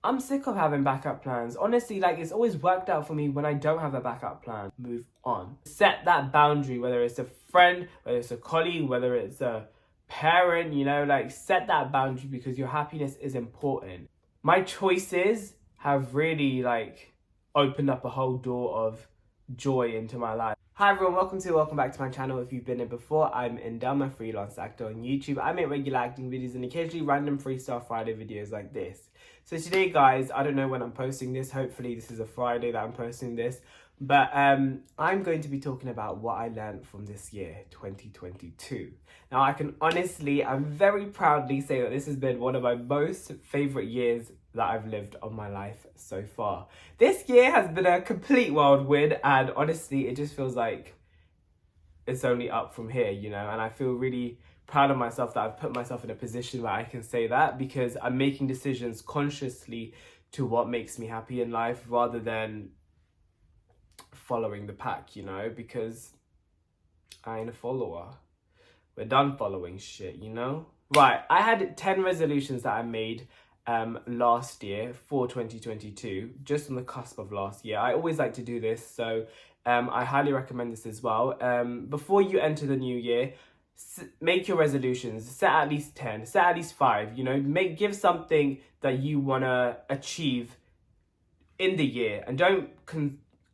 I'm sick of having backup plans. Honestly, like, it's always worked out for me when I don't have a backup plan. Move on. Set that boundary, whether it's a friend, whether it's a colleague, whether it's a parent, you know, like, set that boundary because your happiness is important. My choices have really, like, opened up a whole door of joy into my life. Hi everyone, welcome back to my channel. If you've been here before, I'm Indel, I'm a freelance actor on YouTube. I make regular acting videos and occasionally random Freestyle Friday videos like this. So today, guys, I don't know when I'm posting this. Hopefully this is a Friday that I'm posting this. But I'm going to be talking about what I learned from this year, 2022. Now, I'm very proudly say that this has been one of my most favourite years that I've lived on my life so far. This year has been a complete whirlwind, and honestly, it just feels like it's only up from here, you know, and I feel really proud of myself that I've put myself in a position where I can say that because I'm making decisions consciously to what makes me happy in life rather than following the pack, you know, because I ain't a follower. We're done following shit, you know? Right, I had 10 resolutions that I made last year for 2022, just on the cusp of last year. I always like to do this, so I highly recommend this as well. Before you enter the new year, make your resolutions, set at least 10, set at least 5, you know, give something that you want to achieve in the year, and don't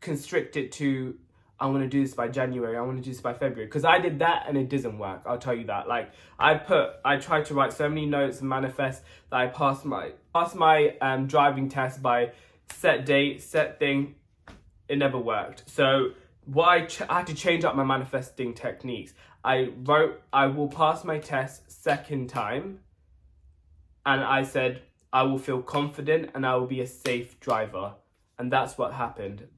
constrict it to I want to do this by January, I want to do this by February, because I did that and it doesn't work. I'll tell you that. Like, I tried to write so many notes and manifest that I passed my driving test by set date, set thing. It never worked. So I had to change up my manifesting techniques. I wrote, I will pass my test second time, and I said I will feel confident and I will be a safe driver, and that's what happened.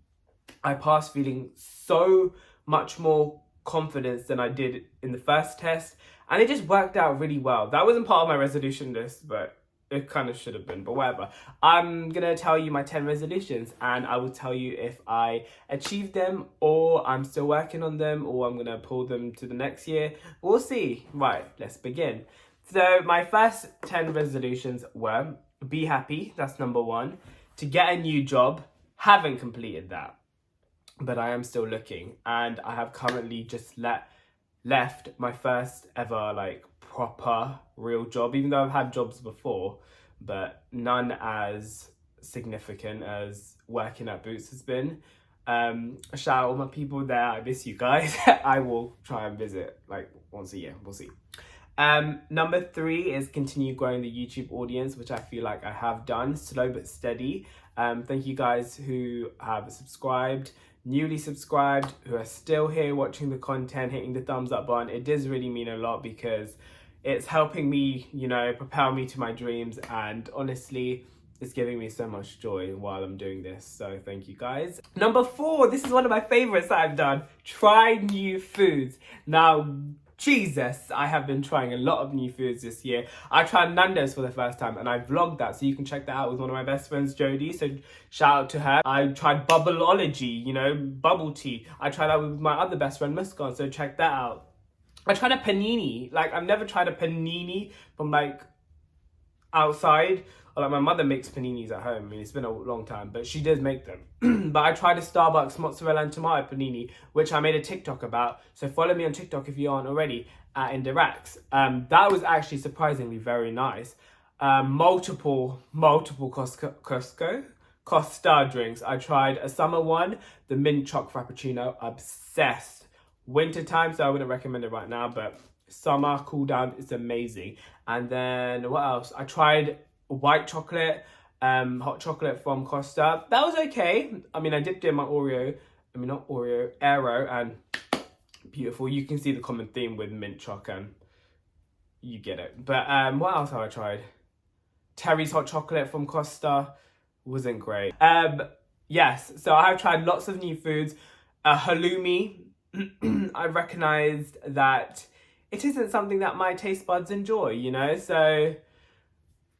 I passed feeling so much more confidence than I did in the first test, and it just worked out really well. That wasn't part of my resolution list, but it kind of should have been, but whatever. I'm gonna tell you my 10 resolutions, and I will tell you if I achieved them or I'm still working on them or I'm gonna pull them to the next year. We'll see. Right, let's begin. So my first 10 resolutions were be happy, that's number 1. To get a new job, haven't completed that, but I am still looking, and I have currently just left my first ever like proper real job, even though I've had jobs before, but none as significant as working at Boots has been. Shout out all my people there, I miss you guys. I will try and visit like once a year, we'll see. Number 3 is continue growing the YouTube audience, which I feel like I have done, slow but steady. Thank you guys who have subscribed, newly subscribed, who are still here watching the content, hitting the thumbs up button. It does really mean a lot because it's helping me, you know, propel me to my dreams, and honestly, it's giving me so much joy while I'm doing this. So thank you guys. Number 4, this is one of my favorites that I've done. Try new foods. Now, Jesus, I have been trying a lot of new foods this year. I tried Nando's for the first time, and I vlogged that, so you can check that out with one of my best friends, Jodie, so shout out to her. I tried Bubbleology, you know, bubble tea. I tried that with my other best friend, Muskan, so check that out. I tried a panini. Like, I've never tried a panini from, like, outside. Or, like, my mother makes paninis at home. I mean, it's been a long time, but she does make them. But I tried a Starbucks mozzarella and tomato panini, which I made a TikTok about. So follow me on TikTok if you aren't already, at Indirax. That was actually surprisingly very nice. Multiple Costa drinks. I tried a summer one, the mint choc frappuccino, obsessed. Winter time, so I wouldn't recommend it right now, but summer cool down is amazing. And then what else? I tried white chocolate, hot chocolate from Costa. That was okay. I mean, I dipped it in my Aero, and beautiful. You can see the common theme with mint choc, and you get it. But what else have I tried? Terry's hot chocolate from Costa wasn't great. Yes, so I have tried lots of new foods. Halloumi, I recognised that it isn't something that my taste buds enjoy, you know, so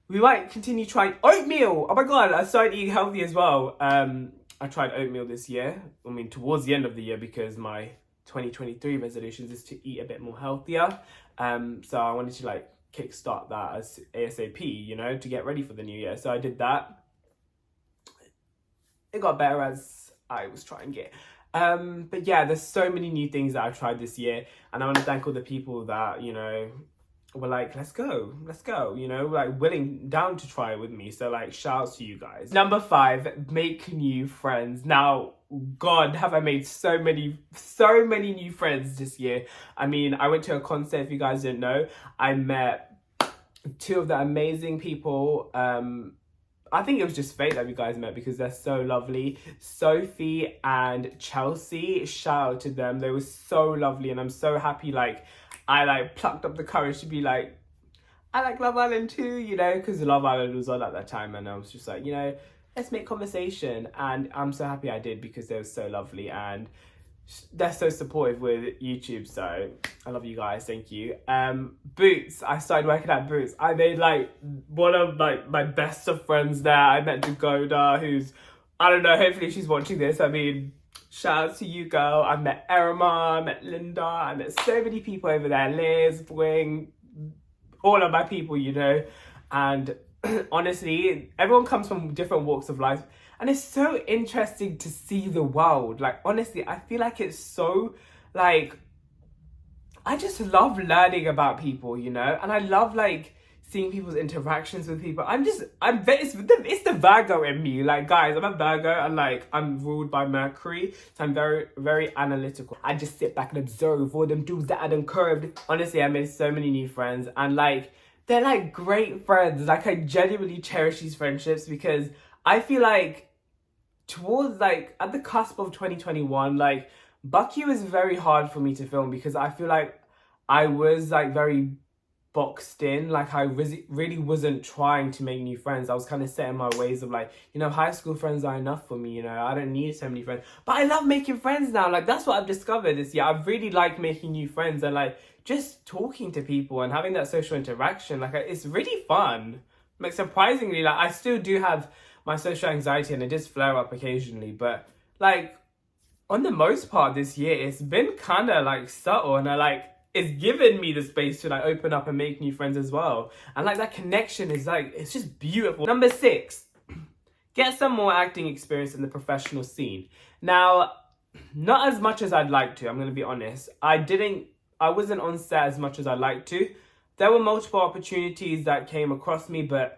we might continue trying oatmeal. Oh my god, I started eating healthy as well. I tried oatmeal this year. I mean, towards the end of the year, because my 2023 resolutions is to eat a bit more healthier. So I wanted to like kickstart that as ASAP, you know, to get ready for the new year. So I did that. it got better as I was trying it. But yeah, there's so many new things that I've tried this year, and I want to thank all the people that, you know, were like, let's go, you know, like down to try it with me. So like, shouts to you guys. Number 5, make new friends. Now, God, have I made so many new friends this year. I mean, I went to a concert, if you guys didn't know. I met 2 of the amazing people. I think it was just fate that you guys met because they're so lovely. Sophie and Chelsea, shout out to them. They were so lovely, and I'm so happy like I like plucked up the courage to be like, I like Love Island too, you know, because Love Island was on at that time, and I was just like, you know, let's make conversation. And I'm so happy I did because they were so lovely, and they're so supportive with YouTube, so I love you guys, thank you. Boots, I started working at Boots. I made like one of like my best of friends there. I met Dagoda, who's, I don't know, hopefully she's watching this. I mean, shout out to you, girl. I met Erima, I met Linda, I met so many people over there. Liz, Wing, all of my people, you know. And honestly, everyone comes from different walks of life. And it's so interesting to see the world. Like, honestly, I feel like it's so, like, I just love learning about people, you know? And I love, like, seeing people's interactions with people. It's the Virgo in me. Like, guys, I'm a Virgo, and, like, I'm ruled by Mercury. So I'm very, very analytical. I just sit back and observe all them dudes that I done curved. Honestly, I made so many new friends. And, like, they're, like, great friends. Like, I genuinely cherish these friendships because I feel like towards like at the cusp of 2021, like Bucky was very hard for me to film because I feel like I was like very boxed in. Like I really wasn't trying to make new friends. I was kind of set in my ways of like, you know, high school friends are enough for me, you know, I don't need so many friends. But I love making friends now. Like that's what I've discovered this year. I really like making new friends and like just talking to people and having that social interaction. Like it's really fun. Like surprisingly, like I still do have my social anxiety and it does flare up occasionally, but like on the most part this year it's been kind of like subtle, and I like it's given me the space to like open up and make new friends as well, and like that connection is like it's just beautiful. Number 6, get some more acting experience in the professional scene. Now, not as much as I'd like to, I'm gonna be honest. I wasn't on set as much as I'd like to. There were multiple opportunities that came across me, but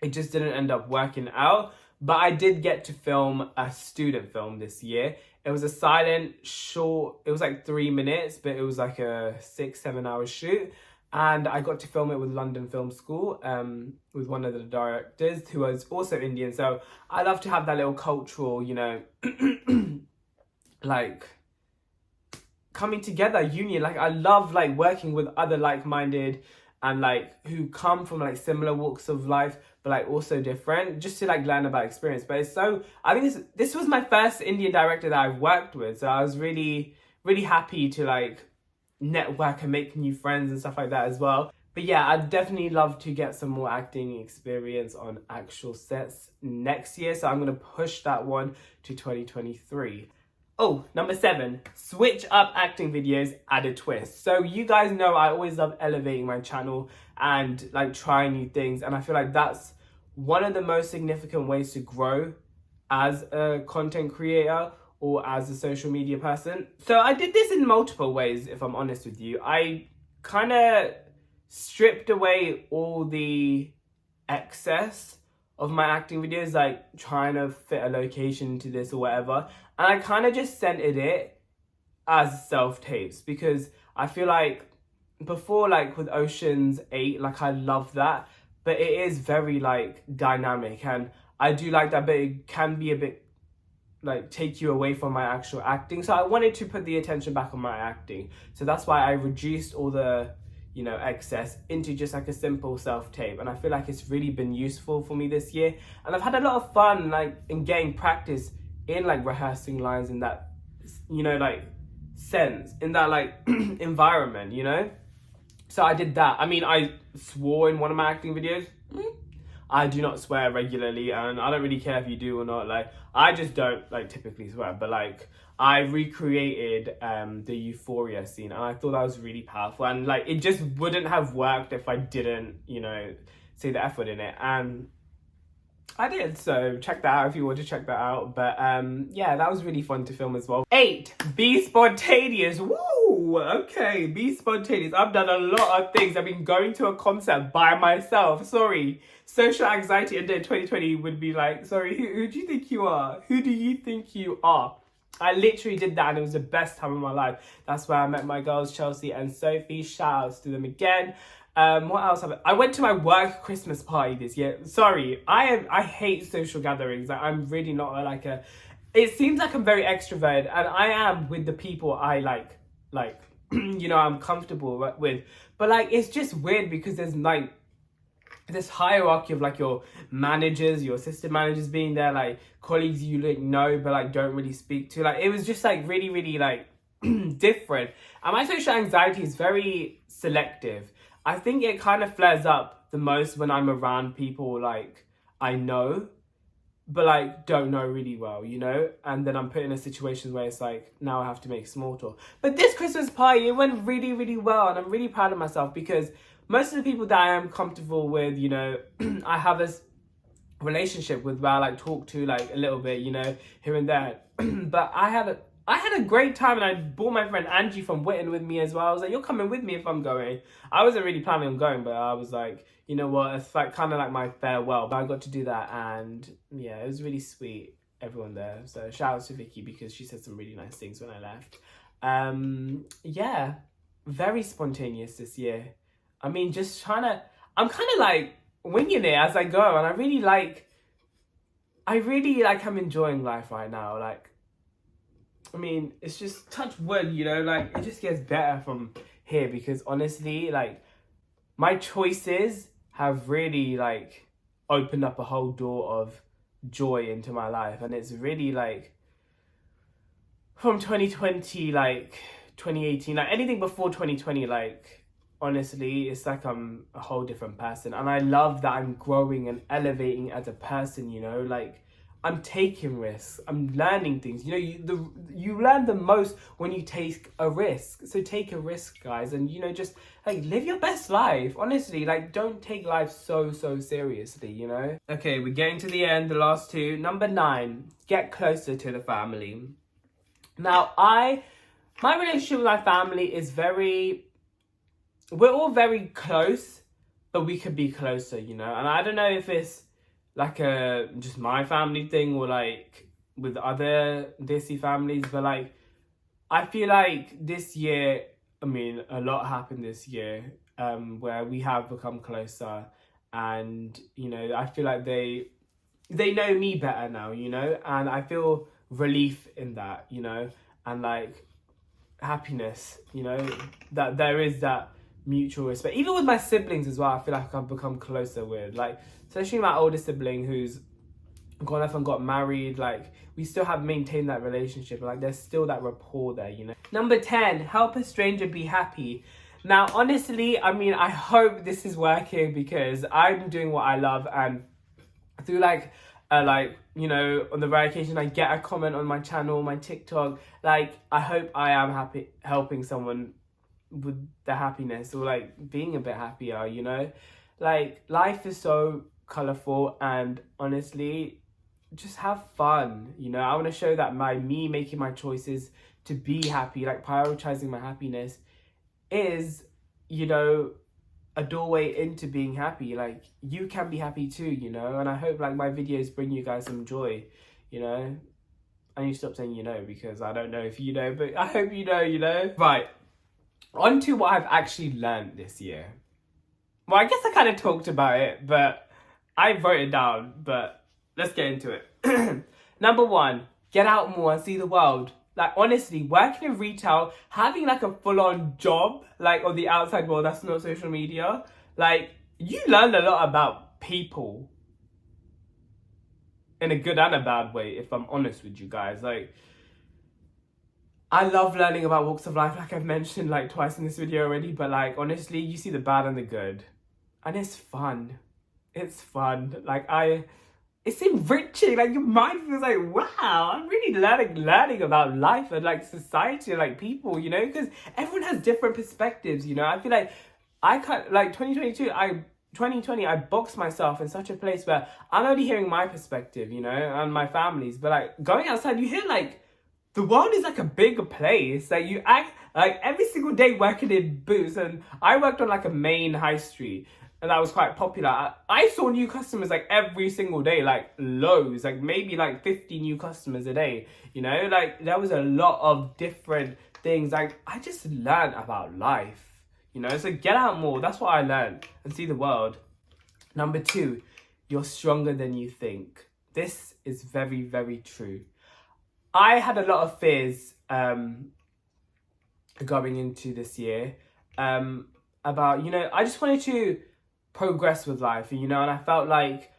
it just didn't end up working out. But I did get to film a student film this year. It was a silent, short, it was like 3 minutes, but it was like a 6-7 hour shoot. And I got to film it with London Film School, with one of the directors who was also Indian. So I love to have that little cultural, you know, like coming together, union. Like I love like working with other like-minded and like who come from like similar walks of life, but like also different, just to like learn about experience. But it's so, I think this was my first Indian director that I've worked with, so I was really, really happy to like network and make new friends and stuff like that as well. But yeah, I'd definitely love to get some more acting experience on actual sets next year, so I'm gonna push that one to 2023. Oh, number 7, switch up acting videos, add a twist. So you guys know I always love elevating my channel and like trying new things. And I feel like that's one of the most significant ways to grow as a content creator or as a social media person. So I did this in multiple ways, if I'm honest with you. I kind of stripped away all the excess of my acting videos, like trying to fit a location into this or whatever. And I kind of just centered it as self-tapes because I feel like before, like with Ocean's 8, like I love that, but it is very like dynamic and I do like that, but it can be a bit like take you away from my actual acting. So I wanted to put the attention back on my acting. So that's why I reduced all the, you know, excess into just like a simple self-tape. And I feel like it's really been useful for me this year. And I've had a lot of fun like in getting practice in like rehearsing lines in that, you know, like sense, in that like environment, you know? So I did that. I mean, I swore in one of my acting videos. I do not swear regularly, and I don't really care if you do or not. Like, I just don't like typically swear, but like I recreated the Euphoria scene, and I thought that was really powerful. And like it just wouldn't have worked if I didn't, you know, say the F word in it. And I did, so check that out if you want to check that out. But yeah, that was really fun to film as well. 8, be spontaneous. Woo! Okay, be spontaneous. I've done a lot of things. I've been going to a concert by myself. Sorry. Social anxiety in 2020 would be like, sorry, who do you think you are? Who do you think you are? I literally did that and it was the best time of my life. That's where I met my girls, Chelsea and Sophie. Shout outs to them again. What else I went to my work Christmas party this year. Sorry, I hate social gatherings. Like, I'm really not like a... It seems like I'm very extroverted and I am with the people I like, you know, I'm comfortable with. But like, it's just weird because there's like this hierarchy of like your managers, your assistant managers being there, like colleagues you like know but like don't really speak to. Like, it was just like really like different. And my social anxiety is very selective. I think it kind of flares up the most when I'm around people like I know, but like don't know really well, you know? And then I'm put in a situation where it's like, now I have to make small talk. But this Christmas party, it went really well and I'm really proud of myself because most of the people that I am comfortable with, you know, I have this relationship with where I like talk to like a little bit, you know, here and there. But I had a great time and I brought my friend Angie from Witten with me as well. I was like, you're coming with me if I'm going. I wasn't really planning on going, but I was like, you know what, it's like kind of like my farewell. But I got to do that and yeah, it was really sweet, everyone there. So shout out to Vicky because she said some really nice things when I left. Yeah, very spontaneous this year. I mean, just I'm kind of like winging it as I go and I really like I'm enjoying life right now. Like, I mean, it's just touch wood, you know, like it just gets better from here because honestly, like my choices have really like opened up a whole door of joy into my life. And it's really like from 2020, like 2018, like anything before 2020, like honestly, it's like I'm a whole different person. And I love that I'm growing and elevating as a person, you know, like I'm taking risks, I'm learning things. You know, you learn the most when you take a risk. So take a risk, guys, and you know, just like live your best life. Honestly, like don't take life so seriously, you know? Okay, we're getting to the end, the last two. Number 9, get closer to the family. Now, my relationship with my family is we're all very close, but we could be closer, you know? And I don't know if it's like just my family thing or like with other Desi families, but like I feel like this year, I mean, a lot happened this year where we have become closer and, you know, I feel like they know me better now, you know? And I feel relief in that, you know? And like happiness, you know, that there is that mutual respect. Even with my siblings as well, I feel like I've become closer with, like, especially my older sibling who's gone off and got married. Like, we still have maintained that relationship. Like, there's still that rapport there, you know. Number 10, help a stranger be happy. Now, honestly, I mean, I hope this is working because I'm doing what I love, and through like, you know, on the rare occasion I get a comment on my channel, my TikTok, like, I hope I am happy helping someone with the happiness or like being a bit happier, you know? Like, life is so colourful and honestly, just have fun, you know? I want to show that me making my choices to be happy, like prioritizing my happiness is, you know, a doorway into being happy. Like, you can be happy too, you know? And I hope like my videos bring you guys some joy, you know? I need to stop saying you know because I don't know if you know, but I hope you know? Right, on to what I've actually learned this year. Well, I guess I kind of talked about it, but I wrote it down, but let's get into it. Number 1, get out more and see the world. Like, honestly, working in retail, having like a full-on job, like on the outside world, that's not social media. Like, you learn a lot about people in a good and a bad way, if I'm honest with you guys. Like, I love learning about walks of life, like I've mentioned like twice in this video already, but like, honestly, you see the bad and the good. And it's fun. It's fun. Like, it's enriching. Like, your mind feels like, wow, I'm really learning about life and like society and like people, you know, because everyone has different perspectives, you know. I feel like I can't, like 2022, 2020, I boxed myself in such a place where I'm only hearing my perspective, you know, and my family's. But like going outside, you hear like the world is like a bigger place. Like you act like every single day working in Boots, and I worked on like a main high street, and that was quite popular. I saw new customers like every single day, like loads, like maybe like 50 new customers a day. You know, like there was a lot of different things. Like I just learned about life. You know, so get out more. That's what I learned, and see the world. Number 2, you're stronger than you think. This is very, very true. I had a lot of fears going into this year about, you know, I just wanted to progress with life, you know, and I felt like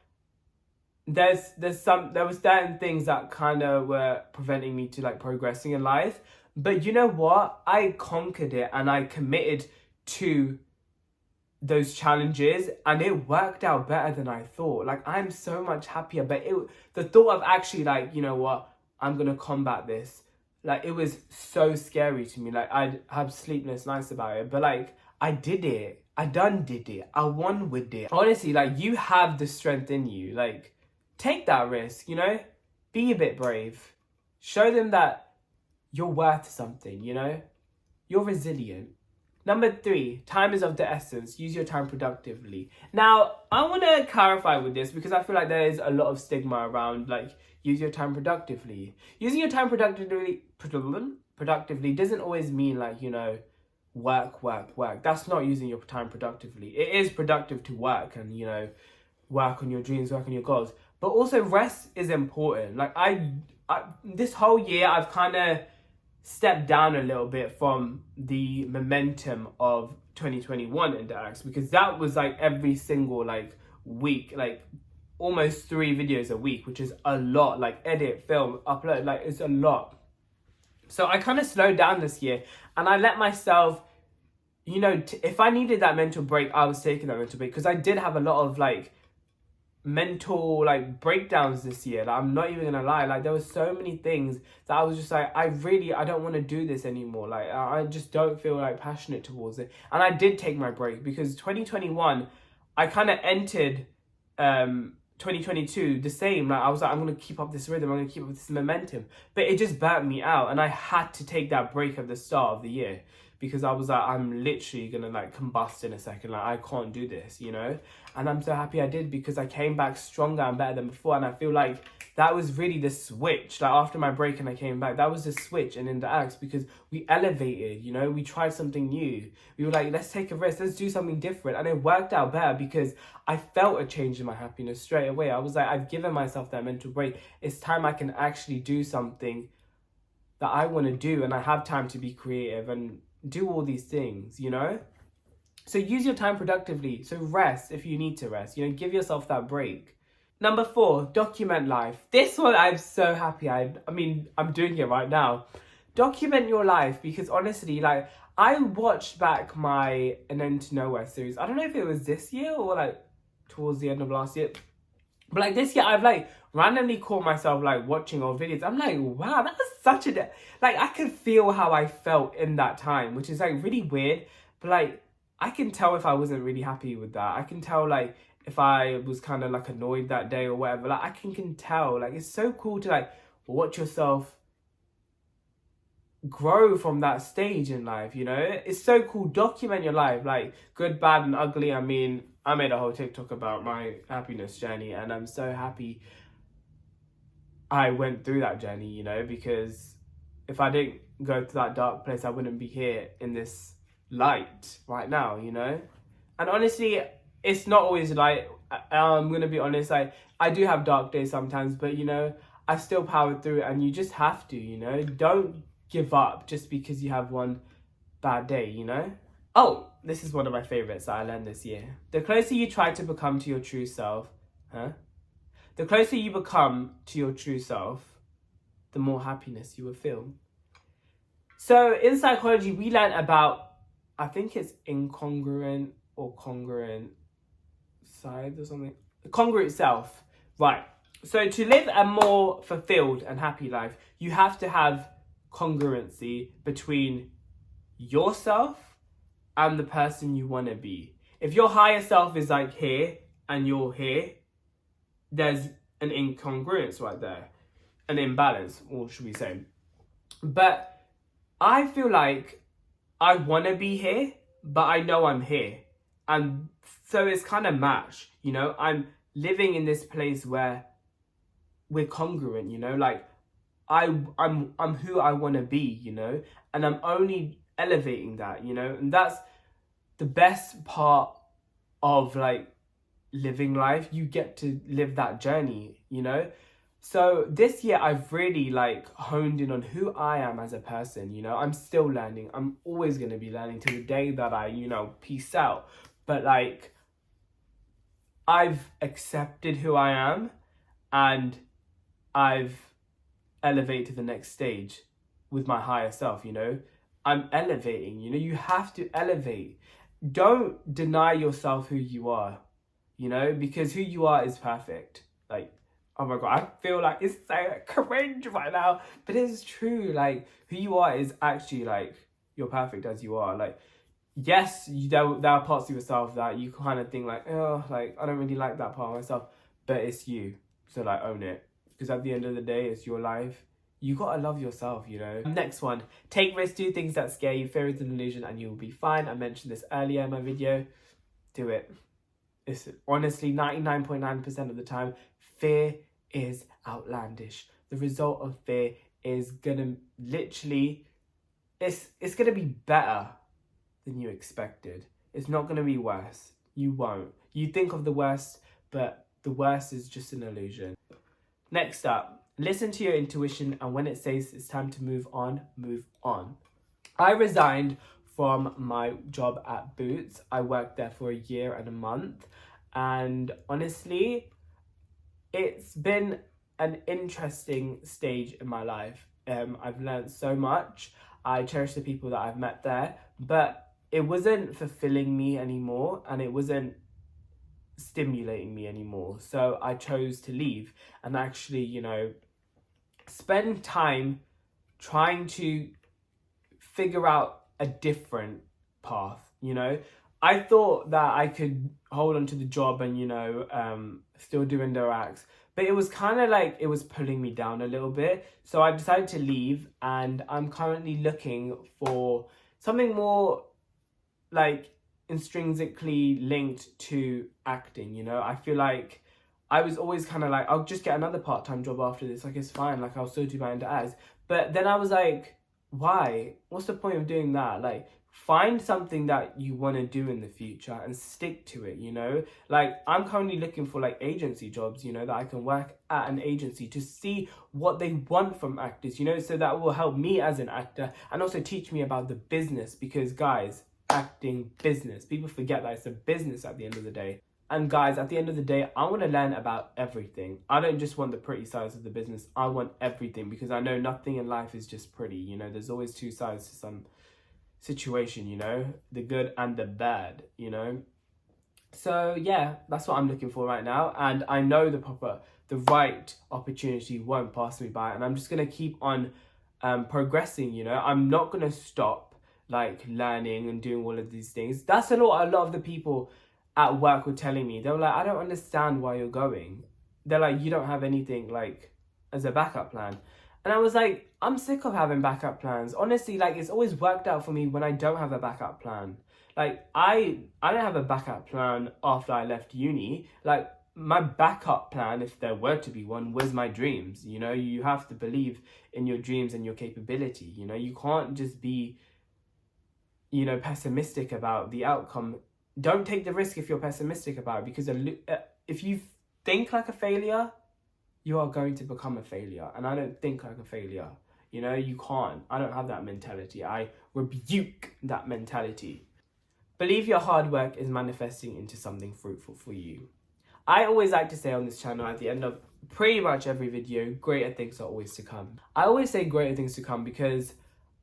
there was certain things that kind of were preventing me to like progressing in life. But you know what? I conquered it and I committed to those challenges, and it worked out better than I thought. Like I'm so much happier. But the thought of actually like, you know what, I'm gonna combat this, like it was so scary to me. Like I'd have sleepless nights about it. But like I did it. I did it. I won with it. Honestly, like you have the strength in you. Like take that risk, you know? Be a bit brave. Show them that you're worth something, you know? You're resilient. Number 3, time is of the essence. Use your time productively. Now, I want to clarify with this because I feel like there is a lot of stigma around like use your time productively. Using your time productively doesn't always mean like, you know, work. That's not using your time productively. It is productive to work and, you know, work on your dreams, work on your goals. But also rest is important. Like I this whole year I've kind of stepped down a little bit from the momentum of 2021 in the acts, because that was like every single like week, like almost 3 videos a week, which is a lot. Like edit, film, upload, like it's a lot. So I kind of slowed down this year and I let myself, you know, if I needed that mental break, I was taking that mental break, because I did have a lot of like mental like breakdowns this year. Like I'm not even gonna lie, like there was so many things that I was just like, I don't want to do this anymore. Like I just don't feel like passionate towards it. And I did take my break because 2021 I kind of entered 2022 the same. Like I was like, I'm gonna keep up this rhythm, I'm gonna keep up this momentum, but it just burnt me out and I had to take that break at the start of the year, because I was like, I'm literally gonna like combust in a second. Like I can't do this, you know? And I'm so happy I did, because I came back stronger and better than before. And I feel like that was really the switch. Like after my break and I came back, that was the switch and in the acts, because we elevated, you know, we tried something new. We were like, let's take a risk, let's do something different. And it worked out better because I felt a change in my happiness straight away. I was like, I've given myself that mental break. It's time I can actually do something that I want to do, and I have time to be creative and do all these things, you know? So use your time productively. So rest if you need to rest, you know, give yourself that break. Number 4, document life. This one I'm so happy. I mean, I'm doing it right now. Document your life, because honestly, like I watched back my An End to Nowhere series. I don't know if it was this year or like towards the end of last year. But like this year, I've like randomly caught myself like watching old videos. I'm like, wow, that was such a... Like I can feel how I felt in that time, which is like really weird. But like, I can tell if I wasn't really happy with that. I can tell like if I was kind of like annoyed that day or whatever. Like I can tell. Like it's so cool to like watch yourself grow from that stage in life, you know? It's so cool. Document your life, like good, bad and ugly. I mean, I made a whole TikTok about my happiness journey, and I'm so happy I went through that journey, you know, because if I didn't go to that dark place, I wouldn't be here in this light right now, you know? And honestly, it's not always light. I'm going to be honest, I do have dark days sometimes, but you know, I still powered through it, and you just have to, you know? Don't give up just because you have one bad day, you know? Oh, this is one of my favorites that I learned this year. The closer you try to become to your true self, the closer you become to your true self, the more happiness you will feel. So in psychology, we learned about, I think it's incongruent or congruent sides or something. Congruent self. Right. So to live a more fulfilled and happy life, you have to have congruency between yourself and the person you want to be. If your higher self is like here and you're here, there's an incongruence right there, an imbalance, or should we say. But I feel like I want to be here, but I know I'm here. And so it's kind of match, you know? I'm living in this place where we're congruent, you know? Like, I'm who I want to be, you know? And I'm only elevating that, you know? And that's the best part of, like, living life. You get to live that journey, you know? So this year I've really like honed in on who I am as a person, you know? I'm still learning. I'm always going to be learning to the day that I, you know, peace out. But like, I've accepted who I am and I've elevated to the next stage with my higher self, you know? I'm elevating, you know? You have to elevate. Don't deny yourself who you are, you know? Because who you are is perfect. Like, oh my God, I feel like it's so cringe right now, but it's true. Like, who you are is actually like, you're perfect as you are. Like, yes, there are parts of yourself that you kind of think like, oh, like, I don't really like that part of myself, but it's you. So like, own it. Because at the end of the day, it's your life. You gotta love yourself, you know? Next one, take risks, do things that scare you. Fear is an illusion and you will be fine. I mentioned this earlier in my video. Do it. It's honestly 99.9% of the time, fear is outlandish. The result of fear is gonna literally, it's gonna be better than you expected. It's not gonna be worse. You won't. You think of the worst, but the worst is just an illusion. Next up, listen to your intuition, and when it says it's time to move on, move on. I resigned from my job at Boots. I worked there for a year and a month, and honestly, it's been an interesting stage in my life. I've learned so much. I cherish the people that I've met there, but it wasn't fulfilling me anymore, and it wasn't stimulating me anymore. So I chose to leave and actually, you know, spend time trying to figure out a different path, you know? I thought that I could hold on to the job and, you know, still do indoor acts, but it was kind of like it was pulling me down a little bit. So I decided to leave, and I'm currently looking for something more like intrinsically linked to acting, you know? I feel like I was always kind of like, I'll just get another part-time job after this, like it's fine, like I'll still do my indoor acts. But then I was like, why? What's the point of doing that? Like, find something that you want to do in the future and stick to it, you know? Like, I'm currently looking for like agency jobs, you know, that I can work at an agency to see what they want from actors, you know, so that will help me as an actor and also teach me about the business. Because guys, acting business, people forget that it's a business at the end of the day. And guys, at the end of the day, I want to learn about everything. I don't just want the pretty sides of the business. I want everything, because I know nothing in life is just pretty. You know, there's always two sides to some situation, you know, the good and the bad, you know. So yeah, that's what I'm looking for right now. And I know the right opportunity won't pass me by. And I'm just going to keep on progressing, you know. I'm not going to stop like learning and doing all of these things. That's a lot of the people at work were telling me. They were like, I don't understand why you're going. They're like, you don't have anything like as a backup plan. And I was like, I'm sick of having backup plans. Honestly, like, it's always worked out for me when I don't have a backup plan. Like, I don't have a backup plan after I left uni. Like, my backup plan, if there were to be one, was my dreams. You know, you have to believe in your dreams and your capability. You know, you can't just be, you know, pessimistic about the outcome. Don't take the risk if you're pessimistic about it, because if you think like a failure, you are going to become a failure. And I don't think like a failure. You know, you can't. I don't have that mentality. I rebuke that mentality. Believe your hard work is manifesting into something fruitful for you. I always like to say on this channel at the end of pretty much every video, greater things are always to come. I always say greater things to come because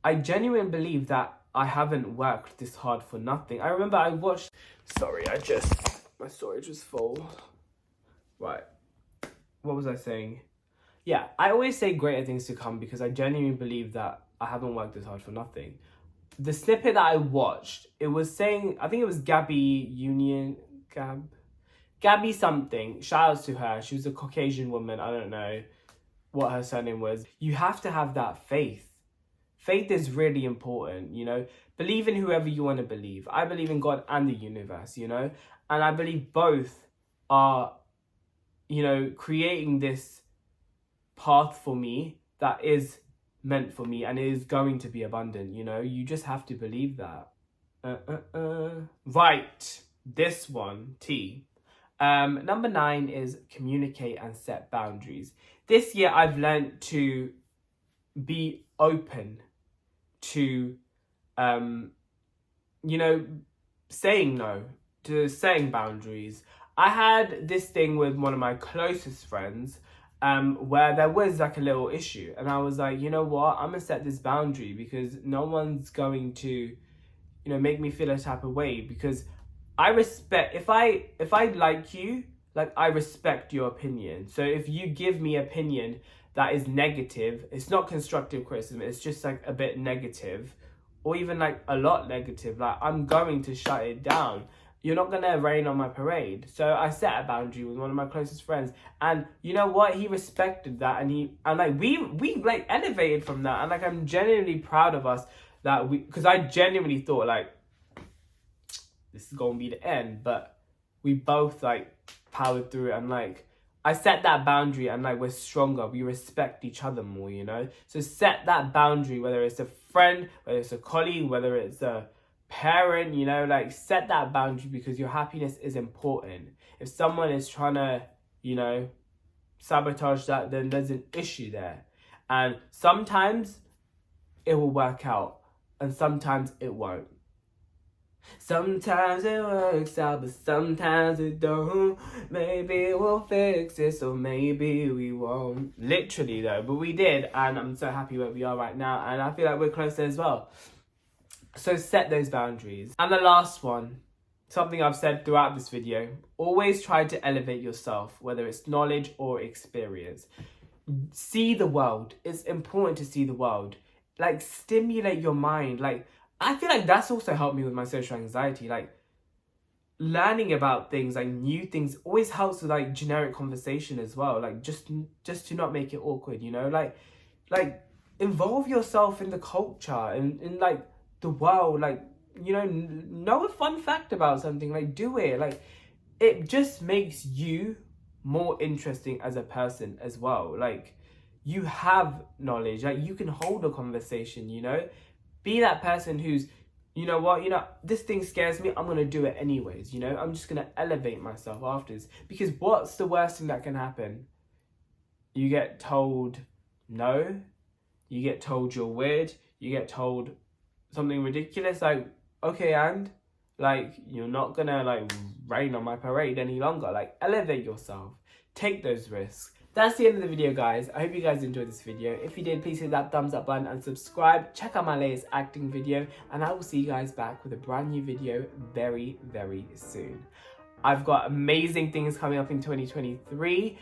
I genuinely believe that I haven't worked this hard for nothing. I remember I watched... Sorry, my storage was full. Right. What was I saying? Yeah, I always say greater things to come because I genuinely believe that I haven't worked this hard for nothing. the snippet that I watched, it was saying, I think it was Gabby something. Shout out to her. She was a Caucasian woman. I don't know what her surname was. You have to have that faith. Faith is really important, you know. Believe in whoever you want to believe. I believe in God and the universe, you know. And I believe both are, you know, creating this path for me that is meant for me and is going to be abundant, you know. You just have to believe that. Right. This one, T. Number 9 is communicate and set boundaries. This year I've learned to be open to, you know, saying no, to setting boundaries. I had this thing with one of my closest friends, where there was like a little issue, and I was like, you know what, I'm gonna set this boundary because no one's going to, you know, make me feel a type of way, because I respect, if I like you, like, I respect your opinion. So if you give me opinion that is negative, it's not constructive criticism, it's just like a bit negative, or even like a lot negative, like, I'm going to shut it down. You're not gonna rain on my parade. So I set a boundary with one of my closest friends, and you know what? He respected that, and like we like elevated from that, and like I'm genuinely proud of us that because I genuinely thought like this is gonna be the end, but we both like powered through it, and like I set that boundary, and like we're stronger. We respect each other more, you know. So set that boundary, whether it's a friend, whether it's a colleague, whether it's a parent, you know, like set that boundary, because your happiness is important. If someone is trying to, you know, sabotage that, then there's an issue there. And sometimes it will work out, and sometimes it won't. Sometimes it works out, but sometimes it don't. Maybe we'll fix it, so maybe we won't. Literally though, but we did, and I'm so happy where we are right now, and I feel like we're closer as well. So set those boundaries. And the last one, something I've said throughout this video, always try to elevate yourself, whether it's knowledge or experience. See the world. It's important to see the world. Like, stimulate your mind. Like, I feel like that's also helped me with my social anxiety. Like, learning about things, like new things, always helps with like generic conversation as well. Like, just to not make it awkward, you know? Like involve yourself in the culture and in like the world. Like, you know a fun fact about something. Like, do it. Like, it just makes you more interesting as a person as well. Like, you have knowledge. Like, you can hold a conversation, you know? Be that person who's, you know what, you know, this thing scares me, I'm going to do it anyways, you know? I'm just going to elevate myself afterwards. Because what's the worst thing that can happen? You get told no, you get told you're weird, you get told something ridiculous, like, okay, and like, you're not going to like rain on my parade any longer. Like, elevate yourself, take those risks. That's the end of the video, guys. I hope you guys enjoyed this video. If you did, please hit that thumbs up button and subscribe. Check out my latest acting video, and I will see you guys back with a brand new video very, very soon. I've got amazing things coming up in 2023.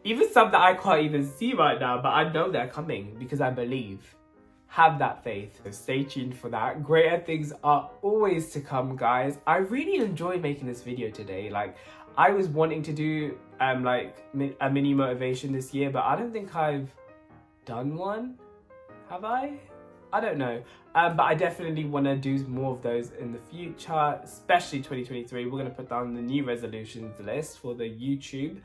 Even some that I can't even see right now, but I know they're coming because I believe. Have that faith. So stay tuned for that. Greater things are always to come, guys. I really enjoyed making this video today. Like, I was wanting to do like a mini motivation this year, but I don't think I've done one. Have I? I don't know. But I definitely want to do more of those in the future, especially 2023. We're going to put down the new resolutions list for the YouTube.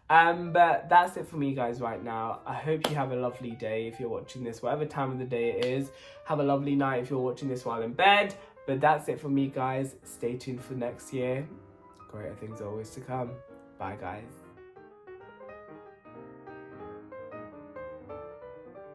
But that's it for me, guys, right now. I hope you have a lovely day if you're watching this, whatever time of the day it is. Have a lovely night if you're watching this while in bed. But that's it for me, guys. Stay tuned for next year. Greater things are always to come. Bye, guys.